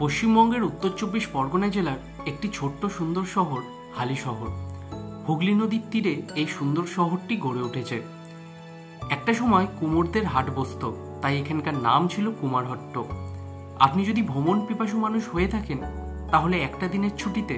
পশ্চিমবঙ্গের উত্তর ২৪ পরগনা জেলার একটি ছোট্ট সুন্দর শহর হালি শহর। হুগলি নদীর তীরে এই সুন্দর শহরটি গড়ে উঠেছে। একটা সময় কুমোরদের হাট বসত, তাই এখানকার নাম ছিল কুমারহট্ট। আপনি যদি ভ্রমণ পিপাসু মানুষ হয়ে থাকেন তাহলে একটা দিনের ছুটিতে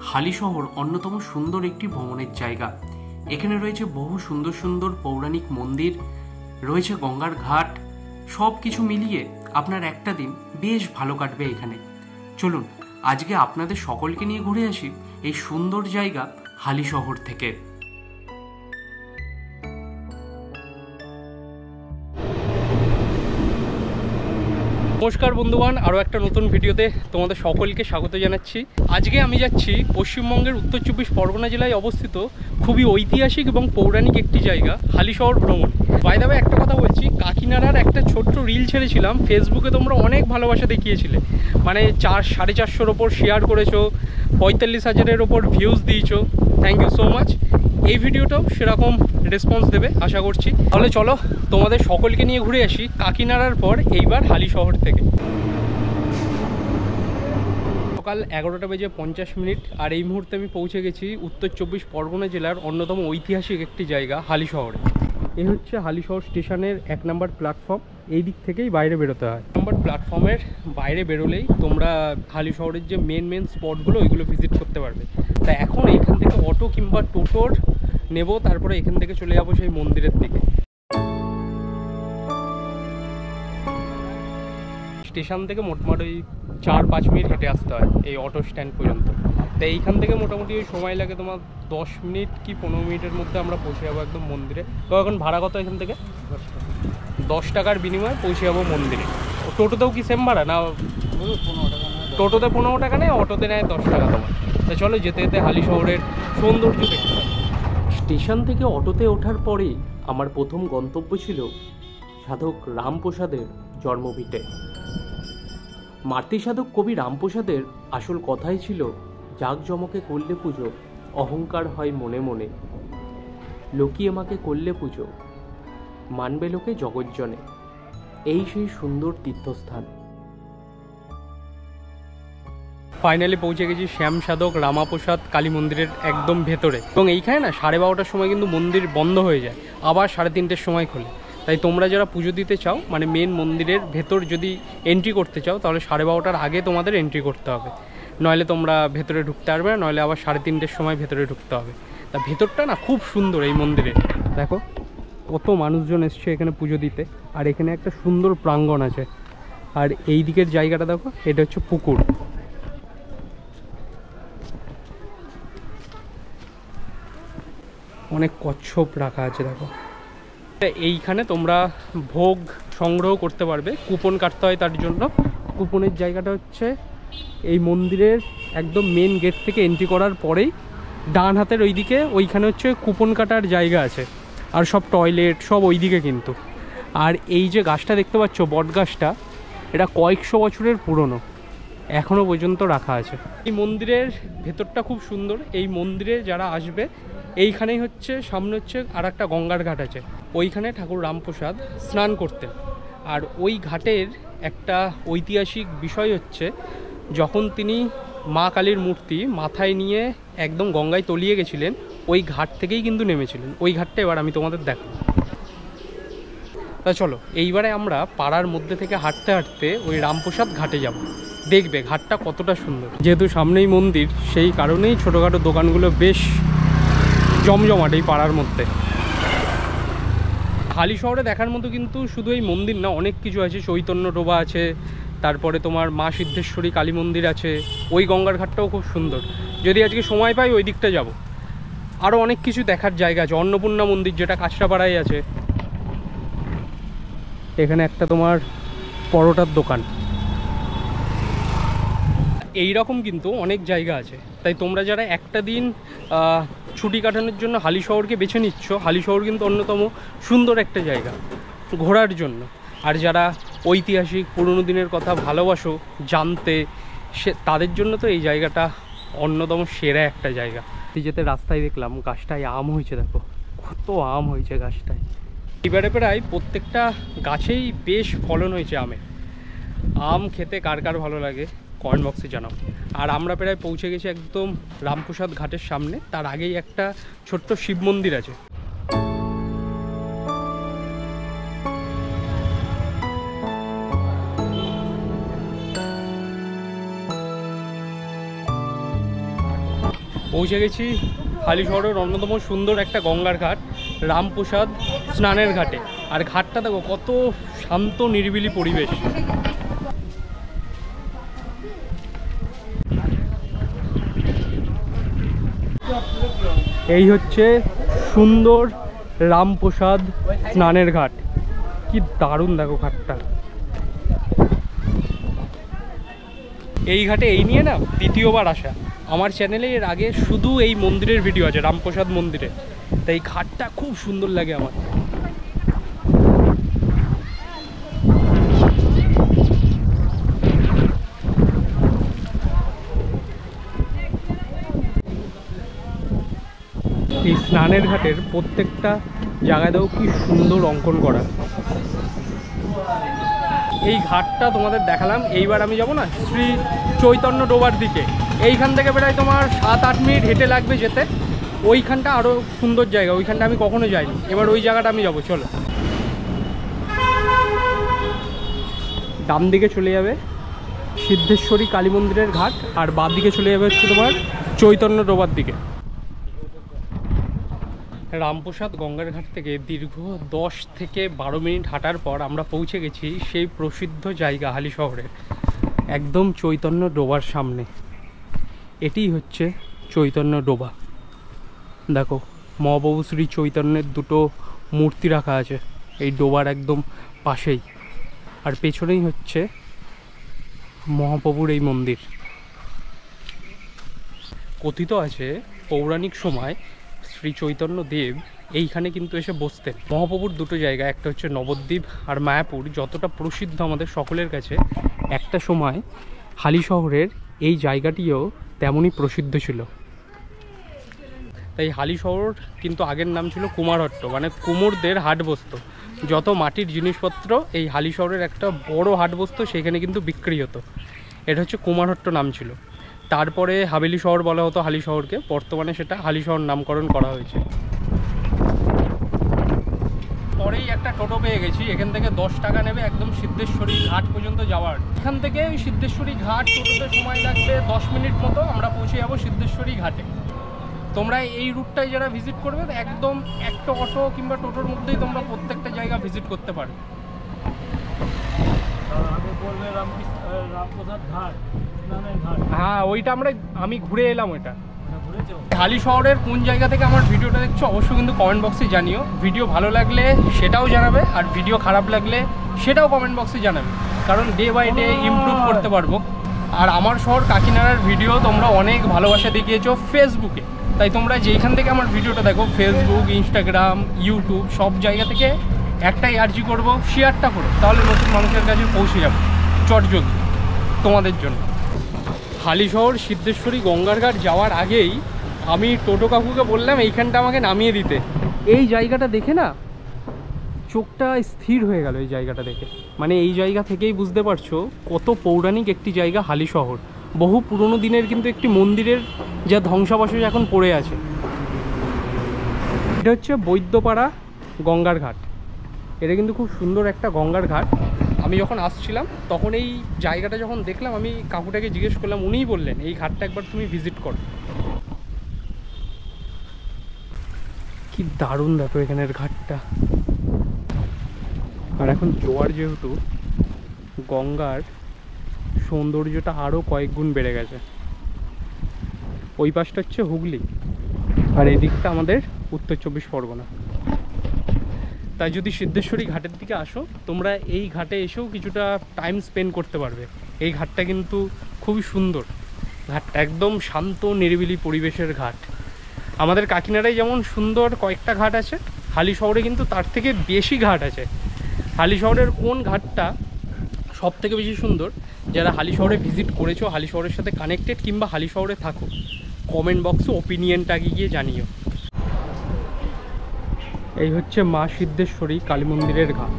হালি শহর অন্যতম সুন্দর একটি ভ্রমণের জায়গা। এখানে রয়েছে বহু সুন্দর সুন্দর পৌরাণিক মন্দির, রয়েছে গঙ্গার ঘাট। সব কিছু মিলিয়ে আপনার একটা দিন বেশ ভালো কাটবে এখানে। চলুন আজকে আপনাদের সকলকে নিয়ে ঘুরে আসি এই সুন্দর জায়গা হালি শহর থেকে। নমস্কার বন্ধুগণ, আরও একটা নতুন ভিডিওতে তোমাদের সকলকে স্বাগত জানাচ্ছি। আজকে আমি যাচ্ছি পশ্চিমবঙ্গের উত্তর ২৪ পরগনা জেলায় অবস্থিত খুবই ঐতিহাসিক এবং পৌরাণিক একটি জায়গা হালি শহর ভ্রমণ। বাই দ্য ওয়ে একটা কথা বলছি, কাকিনাড়ার একটা ছোট্ট রিল ছেড়েছিলাম ফেসবুকে, তোমরা অনেক ভালোবাসা দেখিয়েছিলে। মানে 400-450-র ওপর শেয়ার করেছো, 45,000-এর ওপর ভিউজ দিয়েছো। Thank you so much. এই ভিডিওটাও সেরকম রেসপন্স দেবে আশা করছি। তাহলে চলো তোমাদের সকলকে নিয়ে ঘুরে আসি কাকিনাড়ার পর এইবার হালি শহর থেকে। সকাল 11:50 আর এই মুহূর্তে আমি পৌঁছে গেছি উত্তর ২৪ পরগনা জেলার অন্যতম ঐতিহাসিক একটি জায়গা হালি শহরে। এই হচ্ছে হালি শহর স্টেশনের 1 নম্বর প্ল্যাটফর্ম। এই দিক থেকেই বাইরে বেরোতে হয়। 1 নম্বর প্ল্যাটফর্মের বাইরে বেরোলেই তোমরা হালি শহরের যে মেন স্পটগুলো ওইগুলো ভিজিট করতে পারবে। তা এখন এইখান থেকে অটো কিংবা টোটোর নেব, তারপরে এখান থেকে চলে যাবো সেই মন্দিরের দিকে। স্টেশন থেকে মোটামুটি 4-5 মিনিট হেঁটে আসতে হয় এই অটো স্ট্যান্ড পর্যন্ত। তো এইখান থেকে মোটামুটি ওই সময় লাগে তোমার 10 মিনিট কি 15 মিনিটের মধ্যে আমরা পৌঁছে যাবো একদম মন্দিরে। তো এখন ভাড়া কত এখান থেকে? 10 টাকার বিনিময়ে পৌঁছে যাবো মন্দিরে। টোটোতেও কি সেম ভাড়া না? টোটোতে 15 টাকা নেয়, অটোতে নেয় 10 টাকা তোমার। তো চলো যেতে যেতে হালি শহরের সৌন্দর্য দেখতে পাই। স্টেশন থেকে অটোতে ওঠার পরেই আমার প্রথম গন্তব্য ছিল সাধক রামপ্রসাদের জন্মভিটে। মাতৃ সাধক কবি রামপ্রসাদের আসল কথাই ছিল, জাঁকজমকে করলে পুজো অহংকার হয় মনে মনে, লোকিয়ে মাকে করলে পুজো মানবে লোকে জগজ্জনে। এই সেই সুন্দর তীর্থস্থান। ফাইনালি পৌঁছে গেছি শ্যাম সাধক রামপ্রসাদ কালী মন্দিরের একদম ভেতরে। এবং এইখানে না 12:30টার সময় কিন্তু মন্দির বন্ধ হয়ে যায়, আবার 3:30-র সময় খোলে। তাই তোমরা যারা পুজো দিতে চাও, মানে মেন মন্দিরের ভেতর যদি এন্ট্রি করতে চাও, তাহলে 12:30টার আগে তোমাদের এন্ট্রি করতে হবে, নইলে তোমরা ভেতরে ঢুকতে পারবে না, নইলে আবার 3:30-র সময় ভেতরে ঢুকতে হবে। তা ভেতরটা না খুব সুন্দর এই মন্দিরে। দেখো কত মানুষজন এসছে এখানে পুজো দিতে, আর এখানে একটা সুন্দর প্রাঙ্গণ আছে। আর এই দিকের জায়গাটা দেখো, এটা হচ্ছে পুকুর। অনেক কচ্ছপ রাখা আছে দেখো। এইখানে তোমরা ভোগ সংগ্রহ করতে পারবে, কুপন কাটতে হয় তার জন্য। কুপনের জায়গাটা হচ্ছে এই মন্দিরের একদম মেন গেট থেকে এন্ট্রি করার পরেই ডান হাতের ওইদিকে, ওইখানে হচ্ছে কুপন কাটার জায়গা আছে। আর সব টয়লেট সব ওইদিকে কিন্তু। আর এই যে গাছটা দেখতে পাচ্ছ, বট গাছটা, এটা কয়েকশো বছরের পুরনো, এখনও পর্যন্ত রাখা আছে। এই মন্দিরের ভেতরটা খুব সুন্দর। এই মন্দিরে যারা আসবে, এইখানেই হচ্ছে সামনে হচ্ছে আর একটা গঙ্গার ঘাট আছে, ওইখানে ঠাকুর রামপ্রসাদ স্নান করতেন। আর ওই ঘাটের একটা ঐতিহাসিক বিষয় হচ্ছে, যখন তিনি মা কালীর মূর্তি মাথায় নিয়ে একদম গঙ্গায় তলিয়ে গেছিলেন, ওই ঘাট থেকেই কিন্তু নেমেছিলেন। ওই ঘাটটা এবার আমি তোমাদের দেখাবো। তা চলো এইবারে আমরা পাড়ার মধ্যে থেকে হাঁটতে হাঁটতে ওই রামপ্রসাদ ঘাটে যাব। দেখবে ঘাটটা কতটা সুন্দর। যেহেতু সামনেই মন্দির, সেই কারণেই ছোটোখাটো দোকানগুলো বেশ জমজমাট এই পাড়ার মধ্যে। হালি শহরে দেখার মতো কিন্তু শুধু এই মন্দির না, অনেক কিছু আছে। চৈতন্য ডোবা আছে, তারপরে তোমার মা সিদ্ধেশ্বরী কালী মন্দির আছে, ওই গঙ্গার ঘাটটাও খুব সুন্দর। যদি আজকে সময় পাই ওই দিকটা যাব। আরও অনেক কিছু দেখার জায়গা আছে। অন্নপূর্ণা মন্দির যেটা কাঁচরাপাড়ায় আছে, এখানে একটা তোমার পরোটার দোকান। এই রকম কিন্তু অনেক জায়গা আছে। তাই তোমরা যারা একটা দিন ছুটি কাটানোর জন্য হালি শহরকে বেছে নিচ্ছ, হালি শহর কিন্তু অন্যতম সুন্দর একটা জায়গা ঘোরার জন্য। আর যারা ঐতিহাসিক পুরনো দিনের কথা ভালোবাসো জানতে, তাদের জন্য তো এই জায়গাটা অন্যতম সেরা একটা জায়গা। যেতে রাস্তায় দেখলাম গাছটায় আম হয়েছে, দেখো কত আম হয়েছে গাছটায়। এবারে প্রায় প্রত্যেকটা গাছেই বেশ ফলন হয়েছে আমের। আম খেতে কার কার ভালো লাগে কমেন্ট বক্সে জানাও। আর আমরা প্রায় পৌঁছে গেছি একদম রামপ্রসাদ ঘাটের সামনে। তার আগেই একটা ছোট্ট শিব মন্দির আছে। পৌঁছে গেছি হালিশহরের অন্যতম সুন্দর একটা গঙ্গার ঘাট, রামপ্রসাদ স্নানের ঘাটে। আর ঘাটটা দেখো কত শান্ত নিরিবিলি পরিবেশ। এই হচ্ছে সুন্দর রামপ্রসাদ স্নানের ঘাট। কি দারুণ দেখো ঘাটটা। এই ঘাটে এই নিয়ে না দ্বিতীয়বার আসা। আমার চ্যানেলে এর আগে শুধু এই মন্দিরের ভিডিও আছে, রামপ্রসাদ মন্দিরে। তাই এই ঘাটটা খুব সুন্দর লাগে আমার। এই স্নানের ঘাটের প্রত্যেকটা জায়গাতেও কি সুন্দর অঙ্কন করা। এই ঘাটটা তোমাদের দেখালাম। এইবার আমি যাব না শ্রী চৈতন্য ডোবার দিকে। এইখান থেকে প্রায় তোমার 7-8 মিনিট হেঁটে লাগবে যেতে। ওইখানটা আরও সুন্দর জায়গা, ওইখানটা আমি কখনো যাইনি। এবার ওই জায়গাটা আমি যাবো, চলো। ডান দিকে চলে যাবে সিদ্ধেশ্বরী কালী মন্দিরের ঘাট, আর বাঁ দিকে চলে যাবে হচ্ছে তোমার চৈতন্য ডোবার দিকে। রামপ্রসাদ গঙ্গার ঘাট থেকে দীর্ঘ 10 থেকে 12 মিনিট হাঁটার পর আমরা পৌঁছে গেছি সেই প্রসিদ্ধ জায়গা হালিশহরে, একদম চৈতন্য ডোবার সামনে। এটিই হচ্ছে চৈতন্য ডোবা। দেখো মহাপ্রভু শ্রী চৈতন্যের দুটো মূর্তি রাখা আছে এই ডোবার একদম পাশেই। আর পেছনেই হচ্ছে মহাপ্রভুর এই মন্দির। কথিত আছে পৌরাণিক সময় শ্রী চৈতন্য দেব এইখানে কিন্তু এসে বসতেন। মহাপ্রভুর দুটো জায়গা, একটা হচ্ছে নবদ্বীপ আর মায়াপুর, যতটা প্রসিদ্ধ আমাদের সকলের কাছে, একটা সময় হালিশহরের এই জায়গাটিও তেমনই প্রসিদ্ধ ছিল। তাই হালিশহর কিন্তু আগের নাম ছিল কুমারহট্ট, মানে কুমোরদের হাট বসতো। যত মাটির জিনিসপত্র এই হালিশহরের একটা বড় হাট বসতো, সেখানে কিন্তু বিক্রি হতো। এটা হচ্ছে কুমারহট্ট নাম ছিল। তারপরে হাভেলি শহর বলা হতো হালিশহরকে, বর্তমানে সেটা হালিশহর নামকরণ করা হয়েছে। পরেই একটা টোটো পেয়ে গেছি, এখান থেকে 10 টাকা নেবে একদম সিদ্ধেশ্বরী ঘাট পর্যন্ত যাওয়ার। এখান থেকে ওই সিদ্ধেশ্বরী ঘাট টোটোতে সময় লাগবে 10 মিনিট মতো। আমরা পৌঁছে যাবো সিদ্ধেশ্বরী ঘাটে। তোমরা এই রুটটায় যারা ভিজিট করবে একদম একটা অটো কিংবা টোটোর মধ্যেই তোমরা প্রত্যেকটা জায়গা ভিজিট করতে পারবে। হ্যাঁ, ওইটা আমি ঘুরে এলাম। ওইটা হালিশহরের কোন জায়গা থেকে আমার ভিডিওটা দেখছো অবশ্যই কিন্তু কমেন্ট বক্সে জানিও। ভিডিও ভালো লাগলে সেটাও জানাবে, আর ভিডিও খারাপ লাগলে সেটাও কমেন্ট বক্সে জানাবে, কারণ ডে বাই ডে ইমপ্রুভ করতে পারবো। আর আমার শহর কাকিনাড়ার ভিডিও তোমরা অনেক ভালোবাসা দেখিয়েছো ফেসবুকে। তাই তোমরা যেইখান থেকে আমার ভিডিওটা দেখো, ফেসবুক, ইনস্টাগ্রাম, ইউটিউব, সব জায়গা থেকে একটাই আর্জি করবো, শেয়ারটা করো, তাহলে নতুন মানুষের কাছে পৌঁছে যাবো চটজলদি তোমাদের জন্য। হালিশহর সিদ্ধেশ্বরী গঙ্গার ঘাট যাওয়ার আগেই আমি টোটো কাকুকে বললাম এইখানটা আমাকে নামিয়ে দিতে। এই জায়গাটা দেখে না চোখটা স্থির হয়ে গেল এই জায়গাটা দেখে। মানে এই জায়গা থেকেই বুঝতে পারছো কত পৌরাণিক একটি জায়গা হালিশহর। বহু পুরনো দিনের কিন্তু একটি মন্দিরের যা ধ্বংসাবশেষ এখন পড়ে আছে। এটা হচ্ছে বৈদ্যপাড়া গঙ্গার ঘাট। এটা কিন্তু খুব সুন্দর একটা গঙ্গার ঘাট। আমি যখন আসছিলাম তখন এই জায়গাটা যখন দেখলাম, আমি কাকুটাকে জিজ্ঞেস করলাম, উনিই বললেন এই ঘাটটা একবার তুমি ভিজিট করো। কি দারুণ দেখো এখানের ঘাটটা। আর এখন জোয়ার, যেহেতু গঙ্গার সৌন্দর্যটা আরও কয়েক গুণ বেড়ে গেছে। ওই পাশটা হচ্ছে হুগলি, আর এই দিকটা আমাদের উত্তর 24 পরগনা। তাই যদি সিদ্ধেশ্বরী ঘাটের দিকে আসো, তোমরা এই ঘাটে এসেও কিছুটা টাইম স্পেন্ড করতে পারবে। এই ঘাটটা কিন্তু খুবই সুন্দর। ঘাটটা একদম শান্ত নিরিবিলি পরিবেশের ঘাট। আমাদের কাকিনাড়ায় যেমন সুন্দর কয়েকটা ঘাট আছে, হালিশহরে কিন্তু তার থেকে বেশি ঘাট আছে। হালিশহরের কোন ঘাটটা সব থেকে বেশি সুন্দর, যারা হালিশহরে ভিজিট করেছো, হালিশহরের সাথে কানেক্টেড কিংবা হালিশহরে থাকো, কমেন্ট বক্সে ওপিনিয়নটা গিয়ে জানিও। এই হচ্ছে মা সিদ্ধেশ্বরী কালী মন্দিরের ঘাট।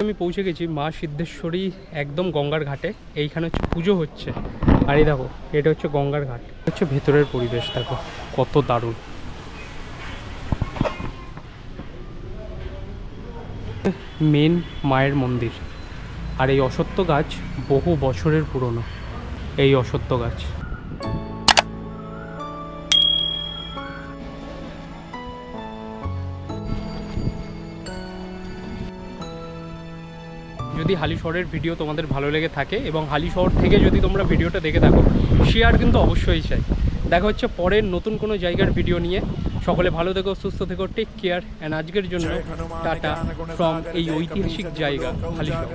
আমি পৌঁছে গেছি মা সিদ্ধেশ্বরী একদম গঙ্গার ঘাটে। এইখানে হচ্ছে পুজো হচ্ছে, আর এই দেখো এটা হচ্ছে গঙ্গার ঘাট, হচ্ছে ভেতরের পরিবেশ দেখো কত দারুণ। মেন মায়ের মন্দির, আর এই অশ্বত্থ গাছ বহু বছরের পুরনো। এই অশ্বত্থ গাছ যদি হালিশহরের ভিডিও তোমাদের ভালো লেগে থাকে এবং হালিশহর থেকে যদি তোমরা ভিডিওটা দেখে থাকো, শেয়ার কিন্তু অবশ্যই চাই। দেখা হচ্ছে পরের নতুন কোনো জায়গার ভিডিও নিয়ে। সকলে ভালো থেকো, সুস্থ থেকো, টেক কেয়ার। অ্যান্ড আজকের জন্য টাটা ফ্রম এই ঐতিহাসিক জায়গা হালিশহর।